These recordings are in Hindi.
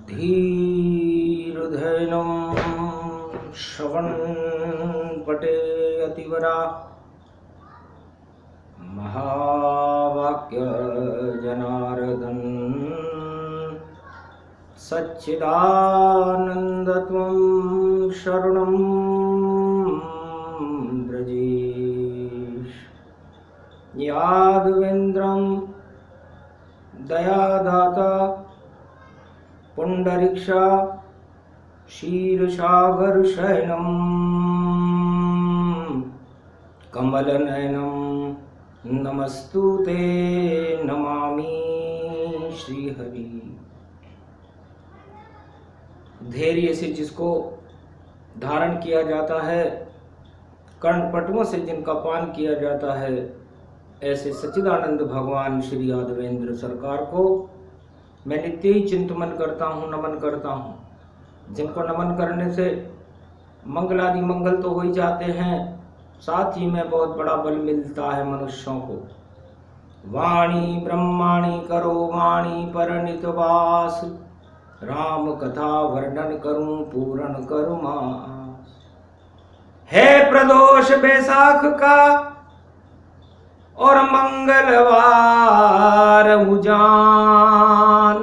धीर्धैनं श्रवणपटे अतिवरा महावाक्य जनार्दन सच्चिदानन्दत्वं शरणं व्रजेश यादवेन्द्रं दयादाता पुंडरीक्षा क्षीरसागर शयनं कमलनयनं नमस्तुते नमामि श्रीहरि। धैर्य से जिसको धारण किया जाता है, कर्णपटुओं से जिनका पान किया जाता है, ऐसे सच्चिदानंद भगवान श्री यादवेंद्र सरकार को मैं नित्य ही चिंतन करता हूँ, नमन करता हूँ। जिनको नमन करने से मंगलादि मंगल तो हो ही जाते हैं, साथ ही में बहुत बड़ा बल मिलता है मनुष्यों को। वाणी ब्रह्माणी करो वाणी परनित वास, राम कथा वर्णन करूं पूर्ण करूं मास। है प्रदोष बैसाख का और मंगलवार उजान,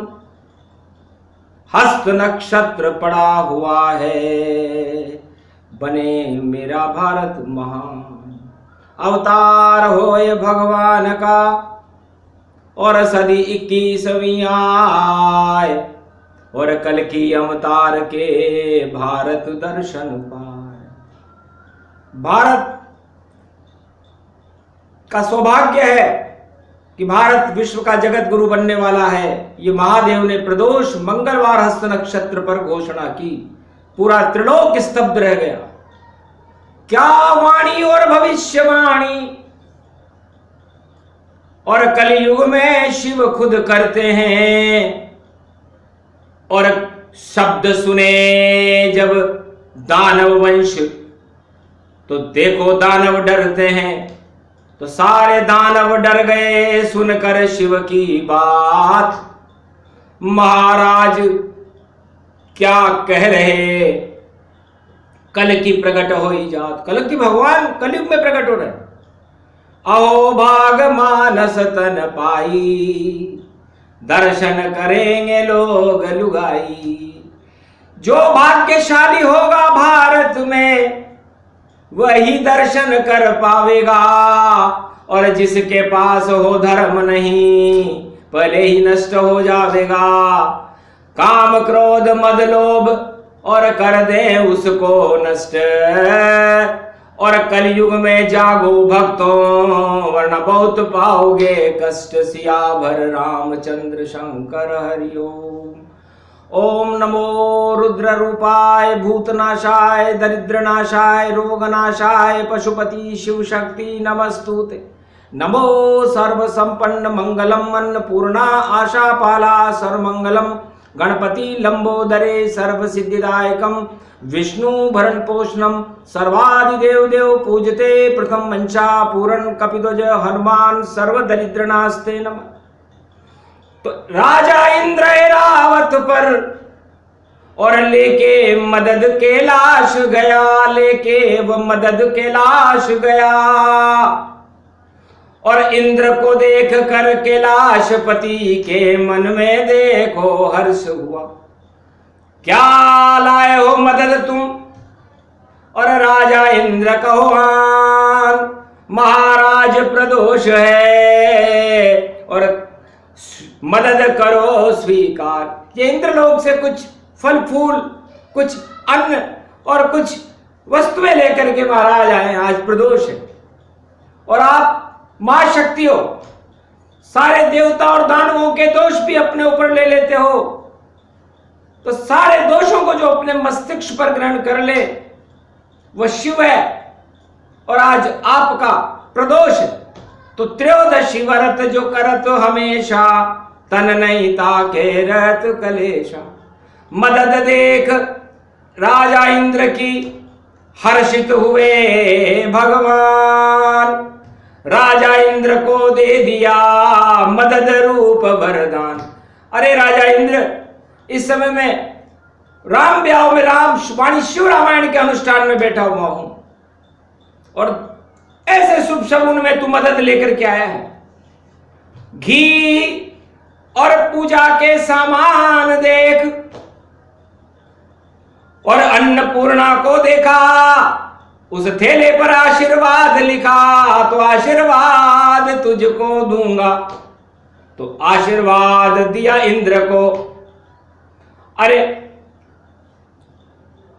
हस्त नक्षत्र पड़ा हुआ है, बने मेरा भारत महान। अवतार होए भगवान का और सदी 21वीं आए, और कल की अवतार के भारत दर्शन पाए। भारत का सौभाग्य है कि भारत विश्व का जगत गुरु बनने वाला है। ये महादेव ने प्रदोष मंगलवार हस्त नक्षत्र पर घोषणा की, पूरा त्रिलोक स्तब्ध रह गया। क्या वाणी और भविष्यवाणी, और कलयुग में शिव खुद करते हैं। और शब्द सुने जब दानव वंश, तो देखो दानव डरते हैं, तो सारे दानव डर गए सुनकर शिव की बात। महाराज क्या कह रहे, कल की प्रकट होई जात। कल की भगवान कलयुग में प्रकट हो रहे। अहो भाग मानस तन पाई, दर्शन करेंगे लोग लुगाई। जो भाग्यशाली होगा भारत में, वही दर्शन कर पावेगा। और जिसके पास हो धर्म नहीं, पहले ही नष्ट हो जाएगा। काम क्रोध मद लोभ और कर दे उसको नष्ट। और कलयुग में जागो भक्तों, वरना बहुत पाओगे कष्ट। सियाभर रामचंद्र शंकर हरि ओम। ओम नमो रुद्र रूपाय भूतनाशाय दरिद्रनाशाय रोगनाशाय पशुपति शिव शक्ति नमस्तुते। नमो सर्व संपन्न मंगलम अन्नपूर्णा आशापाला सर्वमंगलम गणपति लंबोदरे सर्व सिद्धिदायकम विष्णु भरण पोषणम सर्वादिदेव देव पूजते प्रथम मंचा पूरण कपिध्वज हनुमान सर्व दरिद्रनास्ते नमः। तो राजा इंद्र रावत पर और लेके मदद कैलाश गया, लेके वो मदद कैलाश गया। और इंद्र को देख कर कैलाशपति के मन में देखो हर्ष हुआ। क्या लाए हो मदद तुम? और राजा इंद्र कहो आन, महाराज प्रदोष है और मदद करो स्वीकार। ये इंद्रलोक से कुछ फल फूल, कुछ अन्न और कुछ वस्तुएं लेकर के महाराज आए। आज प्रदोष है और आप मां शक्ति हो, सारे देवता और दानवों के दोष भी अपने ऊपर ले लेते हो। तो सारे दोषों को जो अपने मस्तिष्क पर ग्रहण कर ले वह शिव है। और आज आपका प्रदोष है, तो त्रयोदशी व्रत जो करत हमेशा, तन नहीं ताके रहत कलेशा। मदद देख राजा इंद्र की हर्षित हुए भगवान। राजा इंद्र को दे दिया मदद रूप वरदान। अरे राजा इंद्र, इस समय में राम ब्याह में वाणी शिव रामायण के अनुष्ठान में बैठा हुआ हूं और ऐसे शुभ शगुन में तू मदद लेकर के आया है। घी और पूजा के सामान देख और अन्नपूर्णा को देखा, उस थैले पर आशीर्वाद लिखा, तो आशीर्वाद तुझको दूंगा। तो आशीर्वाद दिया इंद्र को। अरे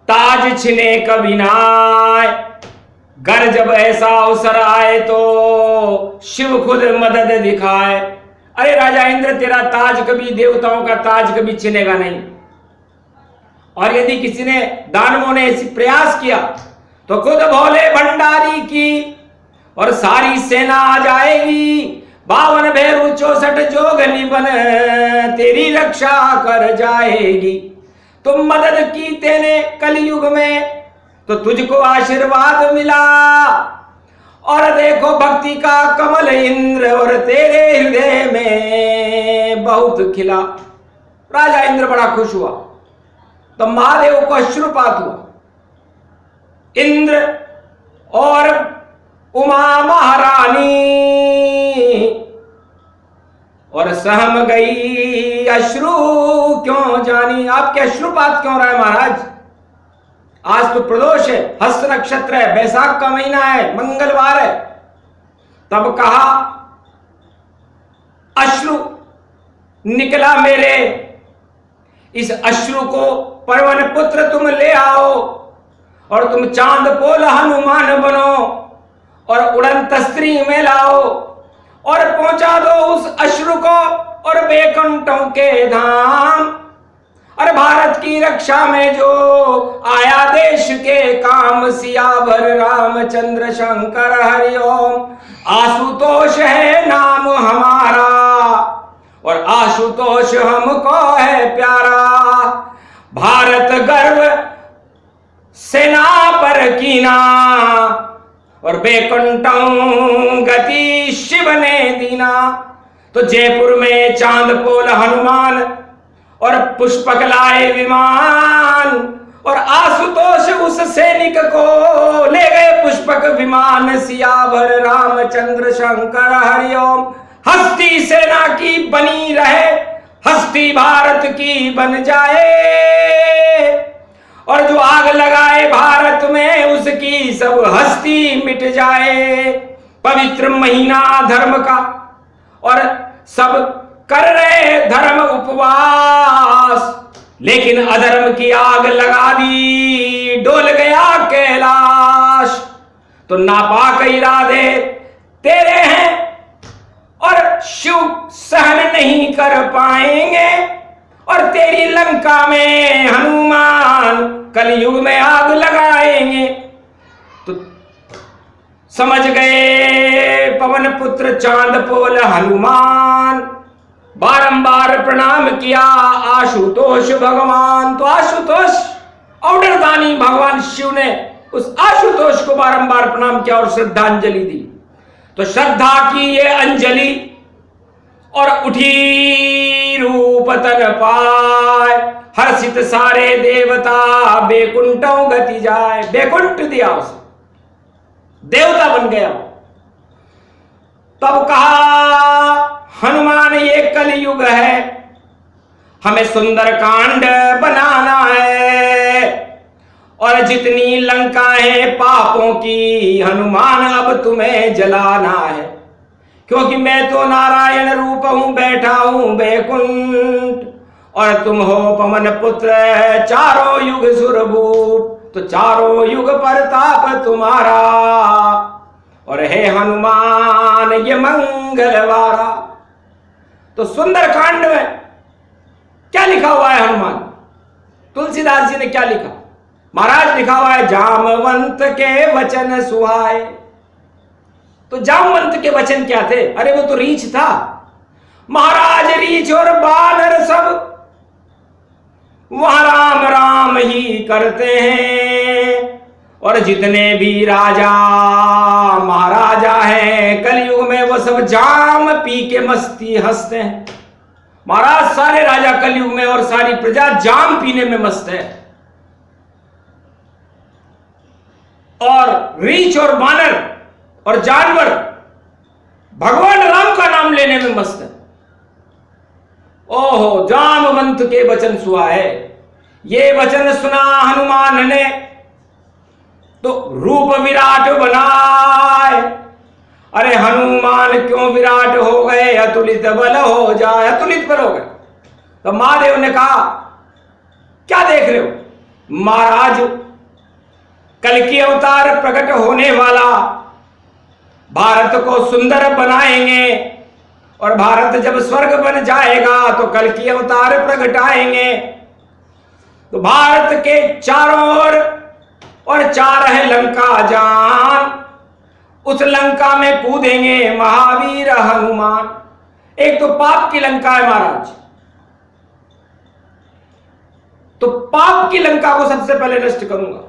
ताज छिने कभी नाय, घर जब ऐसा अवसर आए तो शिव खुद मदद दिखाए। अरे राजा इंद्र, तेरा ताज कभी, देवताओं का ताज कभी छिनेगा नहीं। और यदि किसी ने, दानवों ने ऐसी प्रयास किया तो खुद भोले भंडारी की और सारी सेना आ जाएगी। 52 भैरू 64 जोगनी बन तेरी रक्षा कर जाएगी। तुम मदद की तेने कलयुग में तो तुझको आशीर्वाद मिला। और देखो भक्ति का कमल इंद्र और तेरे हृदय में बहुत खिला। राजा इंद्र बड़ा खुश हुआ तो महादेव को अश्रुपात हुआ। इंद्र और उमा महारानी और सहम गई अश्रु क्यों जानी। आपके अश्रुपात क्यों रहा है महाराज? आज तो प्रदोष है, हस्त नक्षत्र है, बैसाख का महीना है, मंगलवार है। तब कहा अश्रु निकला मेरे, इस अश्रु को पवन पुत्र तुम ले आओ और तुम चांद पोल हनुमान बनो और उड़न तस्त्री में लाओ और पहुंचा दो उस अश्रु को और बैकुंठों के धाम। और भारत की रक्षा में जो आया देश के काम, सियावर रामचंद्र शंकर हरिओम। आशुतोष है नाम हमारा और आशुतोष हमको है प्यारा। भारत गर्व सेना पर कीना और बैकुंठों गति शिव ने दीना। तो जयपुर में चांद पोल हनुमान और पुष्पक लाए विमान और आशुतोष उस सैनिक को ले गए पुष्पक विमान। सियावर रामचंद्र शंकर हरिओम। हस्ती सेना की बनी रहे, हस्ती भारत की बन जाए और जो आग लगाए भारत में उसकी सब हस्ती मिट जाए। पवित्र महीना धर्म का और सब कर रहे धर्म उपवास, लेकिन अधर्म की आग लगा दी, डोल गया कैलाश। तो नापाक इरादे तेरे हैं और शिव सहन नहीं कर पाएंगे और तेरी लंका में हनुमान कलयुग में आग लगाएंगे। तो समझ गए पवन पुत्र चांद पोल हनुमान। बारंबार प्रणाम किया आशुतोष भगवान। तो आशुतोष औडरदानी भगवान शिव ने उस आशुतोष को बारंबार प्रणाम किया और श्रद्धांजलि दी। तो श्रद्धा की ये अंजलि और उठी रूप तन पाए, हर्षित सारे देवता बैकुंठों गति जाए। बैकुंठ दिया उसे, देवता बन गया। तब कहा हनुमान ये कलयुग है, हमें सुंदर कांड बनाना है और जितनी लंका है पापों की हनुमान अब तुम्हें जलाना है। क्योंकि मैं तो नारायण रूप हूं, बैठा हूं बैकुंठ और तुम हो पवन पुत्र चारों युग सुरभूप। तो चारों युग प्रताप तुम्हारा और हे हनुमान ये मंगलवारा। तो सुंदरकांड में क्या लिखा हुआ है? हनुमान तुलसीदास जी ने क्या लिखा महाराज? लिखा हुआ है जामवंत के वचन सुहाए। तो जामवंत के वचन क्या थे? अरे वो तो रीछ था महाराज, रीछ और बानर सब वहां राम राम ही करते हैं। और जितने भी राजा महाराजा हैं कलयुग में वो सब जाम पी के मस्ती हंसते हैं महाराज सारे राजा कलयुग में और सारी प्रजा जाम पीने में मस्त है, और रीछ और बानर और जानवर भगवान राम का नाम लेने में मस्त है। ओहो, जामवंत के वचन सुहाए, ये वचन सुना हनुमान ने तो रूप विराट बनाए। अरे हनुमान क्यों विराट हो गए, अतुलित बल हो जाए, अतुलित बल हो गए। तो महादेव ने कहा क्या देख रहे हो महाराज, कल की अवतार प्रकट होने वाला, भारत को सुंदर बनाएंगे, और भारत जब स्वर्ग बन जाएगा तो कल की अवतार प्रकट आएंगे। तो भारत के चारों ओर और चार है लंका जान, उस लंका में कूदेंगे महावीर हनुमान। एक तो पाप की लंका है महाराज, तो पाप की लंका को सबसे पहले नष्ट करूंगा।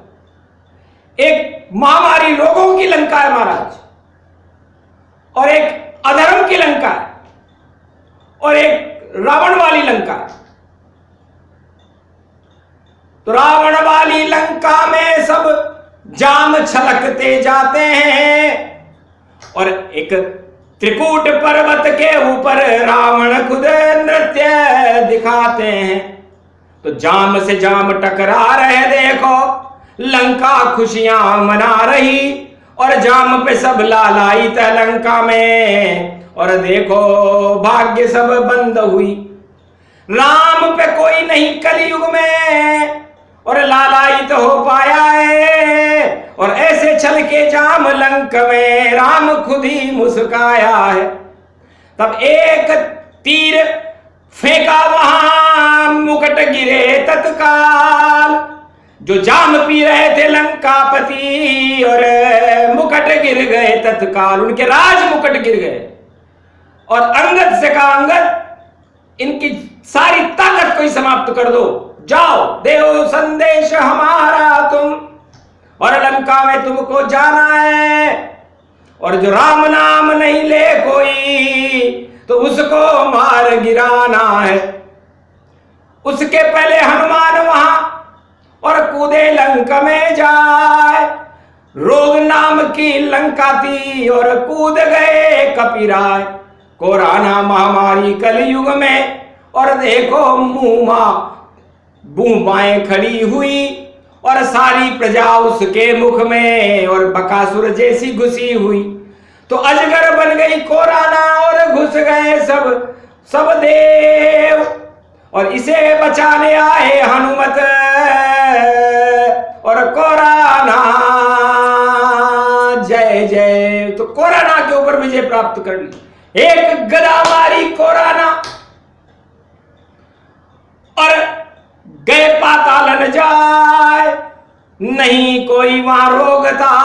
एक महामारी रोगों की लंका है महाराज, और एक अधर्म की लंका है, और एक रावण वाली लंका है। तो रावण वाली लंका में सब जाम छलकते जाते हैं, और एक त्रिकूट पर्वत के ऊपर रावण खुद नृत्य दिखाते हैं। तो जाम से जाम टकरा रहे, देखो लंका खुशियां मना रही, और जाम पे सब लालायित लंका में, और देखो भाग्य सब बंद हुई। राम पे कोई नहीं कलयुग में और लालायित हो पाया है, और ऐसे छल के जाम लंक में राम खुद ही मुस्काया है। तब एक तीर फेंका वहां, मुकुट गिरे तत्काल। जो जाम पी रहे थे लंकापति, और मुकुट गिर गए तत्काल, उनके राज मुकुट गिर गए। और अंगद से कहा, अंगद इनकी सारी ताकत को ही समाप्त कर दो, जाओ देव संदेश हमारा तुम, और लंका में तुमको जाना है, और जो राम नाम नहीं ले कोई तो उसको मार गिराना है। उसके पहले हनुमान वहां और कूदे लंका में जाए। रोग नाम की लंका थी और कूद गए कपिराय। कोरोना महामारी कलयुग में, और देखो मुंह बाएं खड़ी हुई, और सारी प्रजा उसके मुख में और बकासुर जैसी घुसी हुई। तो अजगर बन गई कोरोना और घुस गए सब देव, और इसे बचाने आए हनुमत और कोरोना जय जय। तो कोरोना के ऊपर विजय प्राप्त कर ली। एक गदा मारी कोरोना और गए पाताल न जाए, नहीं कोई वहां रोग था,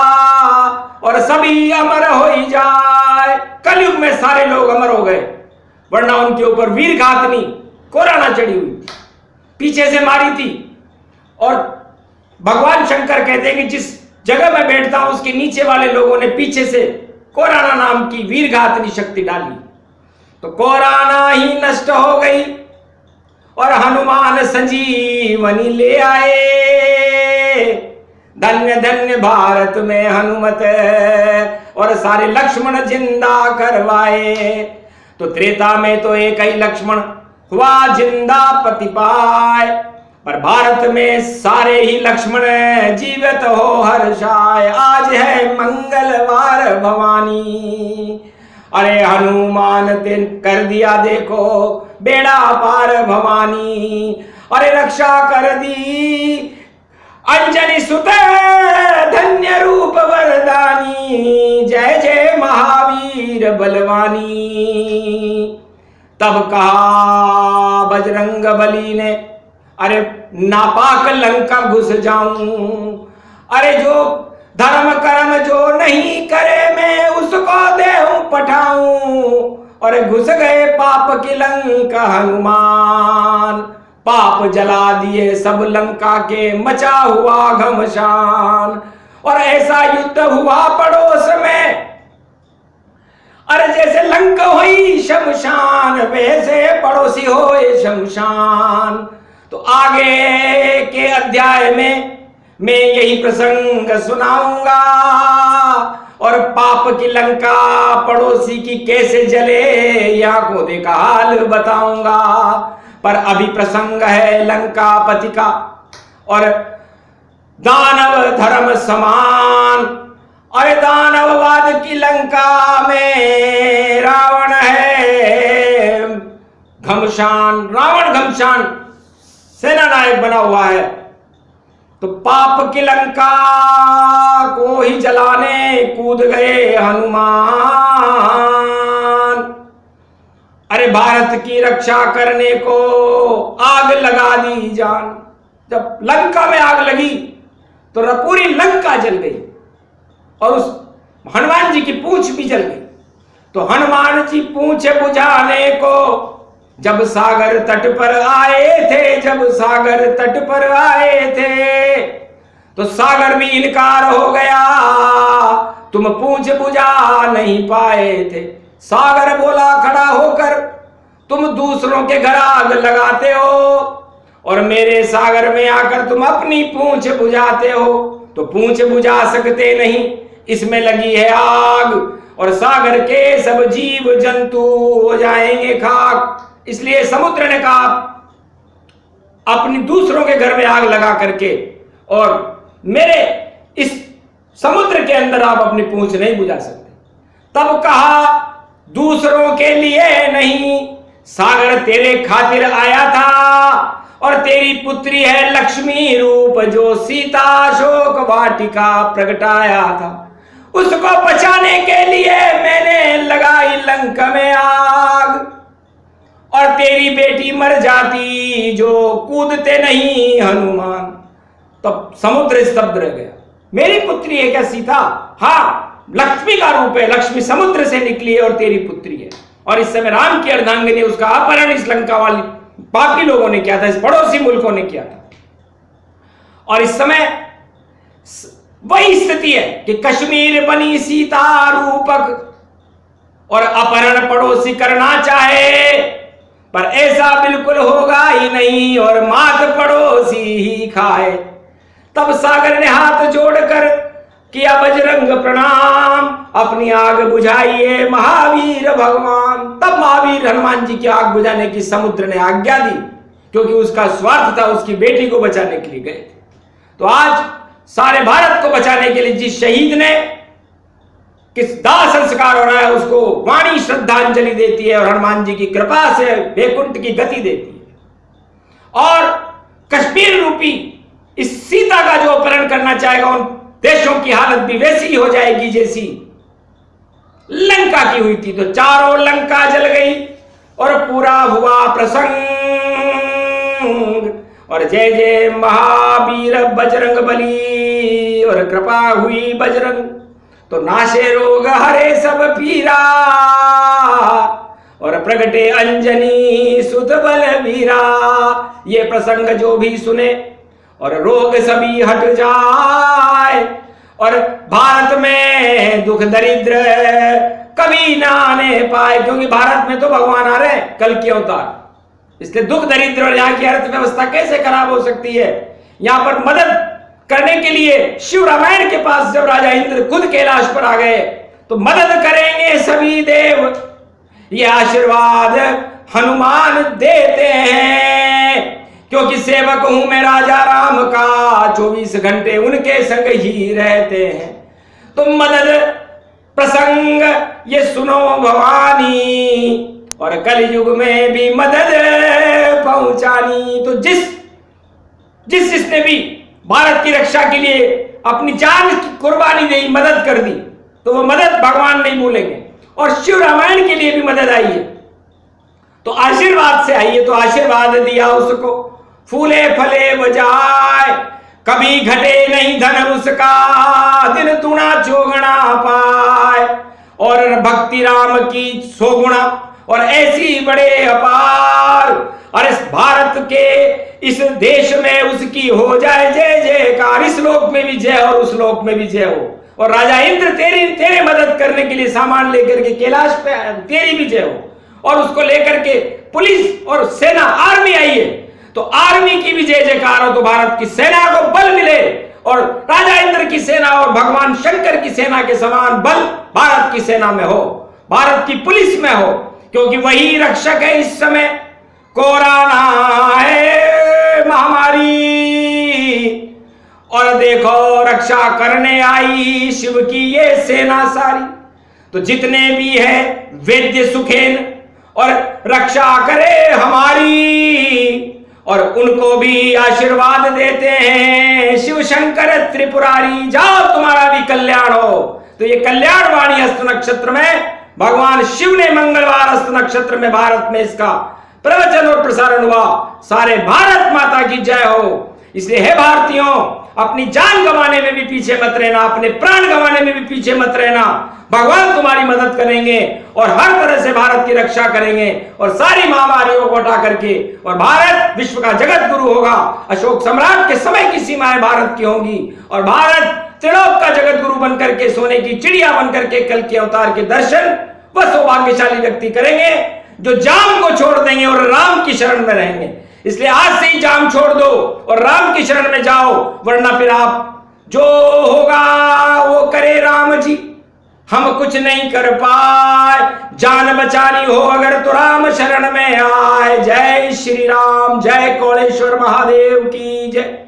और सभी अमर हो ही जाए। कलयुग में सारे लोग अमर हो गए, वरना उनके ऊपर वीर घातनी कोरोना चढ़ी हुई थी, पीछे से मारी थी। और भगवान शंकर कहते हैं कि जिस जगह मैं बैठता हूं उसके नीचे वाले लोगों ने पीछे से कोरोना नाम की वीर घातनी शक्ति डाली, तो कोरोना ही नष्ट हो गई, और हनुमान संजीवनी ले आए। धन्य धन्य भारत में हनुमत, और सारे लक्ष्मण जिंदा करवाए। तो त्रेता में तो एक ही लक्ष्मण हुआ जिंदा पति पाए, पर भारत में सारे ही लक्ष्मण जीवित हो हर्षाय। आज है मंगलवार भवानी, अरे हनुमान तेन कर दिया देखो बेड़ा पार भवानी। अरे रक्षा कर दी अंजनी सुत धन्य रूप वरदानी, जय जय महावीर बलवानी। तब कहा बजरंग बली ने, अरे नापाक लंका घुस जाऊं, अरे जो धर्म कर्म जो नहीं करे मैं उसको देहूं पठाऊं। और घुस गए पाप की लंका हनुमान, पाप जला दिए सब लंका के, मचा हुआ घमसान। और ऐसा युद्ध हुआ पड़ोस में, अरे जैसे लंका हुई शमशान वैसे पड़ोसी होए शमशान। तो आगे के अध्याय में मैं यही प्रसंग सुनाऊंगा और पाप की लंका पड़ोसी की कैसे जले यहाँ को देखा हाल बताऊंगा। पर अभी प्रसंग है लंकापति का और दानव धर्म समान। अरे दानववाद की लंका में रावण है घमसान, रावण घमसान सेना नायक बना हुआ है। तो पाप की लंका को ही जलाने कूद गए हनुमान। अरे भारत की रक्षा करने को आग लगा दी जान। जब लंका में आग लगी तो पूरी लंका जल गई और उस हनुमान जी की पूंछ भी जल गई। तो हनुमान जी पूंछ बुझाने को जब सागर तट पर आए थे, जब सागर तट पर आए थे तो सागर भी इनकार हो गया, तुम पूंछ बुझा नहीं पाए थे। सागर बोला खड़ा होकर, तुम दूसरों के घर आग लगाते हो और मेरे सागर में आकर तुम अपनी पूंछ बुझाते हो। तो पूंछ बुझा सकते नहीं, इसमें लगी है आग और सागर के सब जीव जंतु हो जाएंगे खाक। इसलिए समुद्र ने कहा अपनी दूसरों के घर में आग लगा करके और मेरे इस समुद्र के अंदर आप अपनी पूंछ नहीं बुझा सकते। तब कहा दूसरों के लिए नहीं, सागर तेरे खातिर आया था और तेरी पुत्री है लक्ष्मी रूप जो सीता अशोक वाटिका प्रगटाया था। उसको बचाने के लिए मैंने लगाई लंका में आग और तेरी बेटी मर जाती जो कूदते नहीं हनुमान। तब समुद्र स्तब्ध रह गया। मेरी पुत्री है क्या सीता? हाँ, लक्ष्मी का रूप है, लक्ष्मी समुद्र से निकली है और तेरी पुत्री है। और इस समय राम की अर्धांगिनी उसका अपहरण इस लंका वाली पापी लोगों ने किया था, इस पड़ोसी मुल्कों ने किया था। और इस समय वही स्थिति है कि कश्मीर बनी सीता रूपक और अपहरण पड़ोसी करना चाहे, पर ऐसा बिल्कुल होगा ही नहीं और मात पड़ोसी ही खाए। तब सागर ने हाथ जोड़कर किया बजरंग प्रणाम, अपनी आग बुझाइए महावीर भगवान। तब महावीर हनुमान जी की आग बुझाने की समुद्र ने आज्ञा दी, क्योंकि उसका स्वार्थ था, उसकी बेटी को बचाने के लिए गए थे। तो आज सारे भारत को बचाने के लिए जिस शहीद ने किस दाह संस्कार हो रहा है उसको वाणी श्रद्धांजलि देती है और हनुमान जी की कृपा से वैकुंठ की गति देती है। और कश्मीर रूपी इस सीता का जो अपहरण करना चाहेगा उन देशों की हालत भी वैसी हो जाएगी जैसी लंका की हुई थी। तो चारों लंका जल गई और पूरा हुआ प्रसंग। और जय जय महावीर बजरंग बली और कृपा हुई बजरंग, तो नाशे रोग हरे सब पीरा और प्रगटे अंजनी सुत बलवीरा। ये प्रसंग जो भी सुने और रोग सभी हट जाए और भारत में दुख दरिद्र कभी ना आने पाए, क्योंकि भारत में तो भगवान आ रहे हैं कल के अवतार। इसलिए दुख दरिद्र और यहाँ की अर्थव्यवस्था कैसे खराब हो सकती है। यहाँ पर मदद करने के लिए शिव रामायण के पास जब राजा इंद्र खुद कैलाश पर आ गए तो मदद करेंगे सभी देव, ये आशीर्वाद हनुमान देते हैं। क्योंकि सेवक हूं मैं राजा राम का, 24 घंटे उनके संग ही रहते हैं। तो मदद प्रसंग ये सुनो भवानी और कलयुग में भी मदद पहुंचानी। तो जिसने भी भारत की रक्षा के लिए अपनी जान की कुर्बानी दी, मदद कर दी, तो वो मदद भगवान नहीं भूलेंगे। और शिव रामायण के लिए भी मदद आई है तो आशीर्वाद से आई है। तो आशीर्वाद दिया उसको, फूले फले बजाए, कभी घटे नहीं धन उसका, दिन दुना चौगुना पाए। और भक्ति राम की 100 गुणा और ऐसी बड़े अपार। और इस भारत के इस देश में उसकी हो जाए जय जयकार, इस लोक में भी जय और उस लोक में भी जय हो। और राजा इंद्र तेरे मदद करने के लिए सामान लेकर के कैलाश पे आया, तेरी भी जय हो। और उसको लेकर के पुलिस और सेना आर्मी आई है, तो आर्मी की भी जय जयकार हो, तो भारत की सेना को बल मिले और राजा इंद्र की सेना और भगवान शंकर की सेना के समान बल भारत की सेना में हो, भारत की पुलिस में हो, क्योंकि वही रक्षक है। इस समय कोरोना है महामारी, और देखो रक्षा करने आई शिव की ये सेना सारी। तो जितने भी है वैद्य सुखेन और रक्षा करे हमारी, और उनको भी आशीर्वाद देते हैं शिव शंकर त्रिपुरारी, जाओ तुम्हारा भी कल्याण हो। तो ये कल्याण वाणी हस्त नक्षत्र में भगवान शिव ने मंगलवार हस्त नक्षत्र में भारत में इसका प्रवचन और प्रसारण हुआ। सारे भारत माता की जय हो। इसलिए हे भारतीयों, अपनी जान गंवाने में भी पीछे मत रहना, अपने प्राण गंवाने में भी पीछे मत रहना। भगवान तुम्हारी मदद करेंगे और हर तरह से भारत की रक्षा करेंगे और सारी महामारियों को हटा करके, और भारत विश्व का जगत गुरु होगा। अशोक सम्राट के समय की सीमाएं भारत की होंगी और भारत त्रिलोक का जगत गुरु बनकर के, सोने की चिड़िया बनकर के कल के अवतार के दर्शन वह सौभाग्यशाली व्यक्ति करेंगे जो जाम को छोड़ देंगे और राम की शरण में रहेंगे। इसलिए आज से ही जाम छोड़ दो और राम की शरण में जाओ, वरना फिर आप जो होगा वो करे राम जी, हम कुछ नहीं कर पाए। जान बचानी हो अगर तो राम शरण में आए। जय श्री राम, जय कौलेश्वर महादेव की जय।